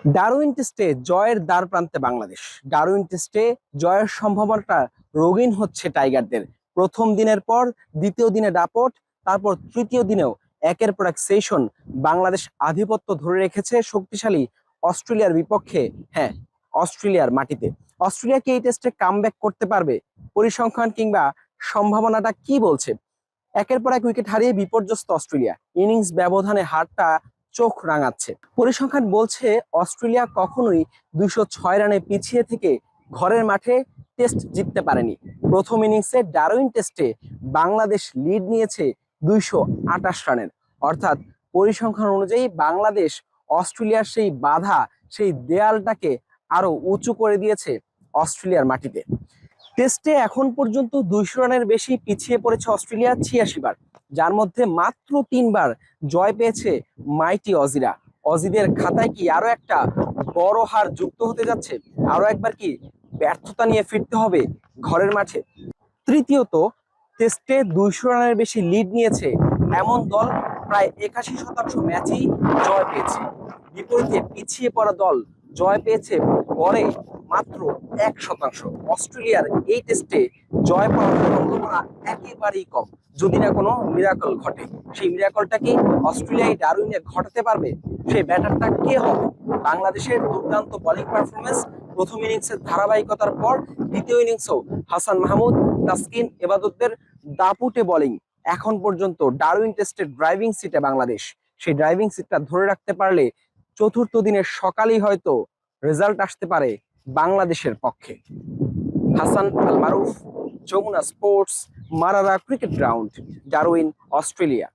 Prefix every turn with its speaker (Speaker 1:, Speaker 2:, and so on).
Speaker 1: Darwin টেস্টে জয়ের দ্বার প্রান্তে বাংলাদেশ। ডারউইন টেস্টে জয়ের সম্ভাবনাটা রঙিন হচ্ছে টাইগারদের। প্রথম দিনের পর দ্বিতীয় দিনে দাপট, তারপর তৃতীয় দিনেও একের পর এক সেশন বাংলাদেশ আধিপত্য ধরে রেখেছে শক্তিশালী অস্ট্রেলিয়ার বিপক্ষে। হ্যাঁ, অস্ট্রেলিয়ার মাটিতে। অস্ট্রেলিয়া কি এই টেস্টে কামব্যাক করতে পারবে? পরিসংখ্যান কিংবা সম্ভাবনাটা কি বলছে? একের পর এক উইকেট হারিয়ে বিপর্যস্ত অস্ট্রেলিয়া, ইনিংস ব্যবধানে হারটা চোখ রাঙাচ্ছে। পরিসংখ্যান বলছে অস্ট্রেলিয়া কখনোই 206 রানে পিছিয়ে থেকে ঘরের মাঠে টেস্ট জিততে পারেনি। প্রথম ইনিংসে ডারউইন টেস্টে বাংলাদেশ লিড নিয়েছে 228 রানের। অর্থাৎ পরিসংখ্যান অনুযায়ী বাংলাদেশ অস্ট্রেলিয়ার সেই বাধা, সেই দেয়ালটাকে আরো উঁচু করে দিয়েছে অস্ট্রেলিয়ার মাটিতে। টেস্টে এখন পর্যন্ত 200 রানের বেশি পিছিয়ে পড়েছে অস্ট্রেলিয়া 86 বার, যার মধ্যে মাত্র 3 বার জয় পেয়েছে মাইটি অজিরা। অজিদের খাতায় কি আরো একটা বড় হার যুক্ত হতে যাচ্ছে? আরো একবার কি ব্যর্থতা নিয়ে ফিরতে হবে ঘরের মাঠে? তৃতীয়ত, টেস্টে 200 রানের বেশি লিড নিয়েছে এমন দল প্রায় 81% ম্যাচই জয় পেয়েছে। বিপরীতে পিছিয়ে পড়া দল জয় পেয়েছে গড়ে মাত্র 1%। অস্ট্রেলিয়ার এই টেস্টে জয় পাওয়ার সম্ভাবনা একেবারেই কম, যদি না কোনো মিরাকল ঘটে। সেই মিরাকলটা কি অস্ট্রেলিয়ায় ডারউইনে ঘটাতে পারবে? সেই ব্যাটারটা কে হবে? বাংলাদেশের দুর্দান্ত বোলিং পারফরমেন্স, প্রথম ইনিংসের ধারাবাহিকতার পর দ্বিতীয় ইনিংসও হাসান মাহমুদ, তাসকিন, এবাদতদের দাপুটে বোলিং। এখন পর্যন্ত ডারউইন টেস্টের ড্রাইভিং সিটে বাংলাদেশ। সেই ড্রাইভিং সিটটা ধরে রাখতে পারলে চতুর্থ দিনের সকালেই হয়তো রেজাল্ট আসতে পারে বাংলাদেশের পক্ষে। Hasan Al Maruf, Jamuna sports, Marrara cricket ground, Darwin, Australia.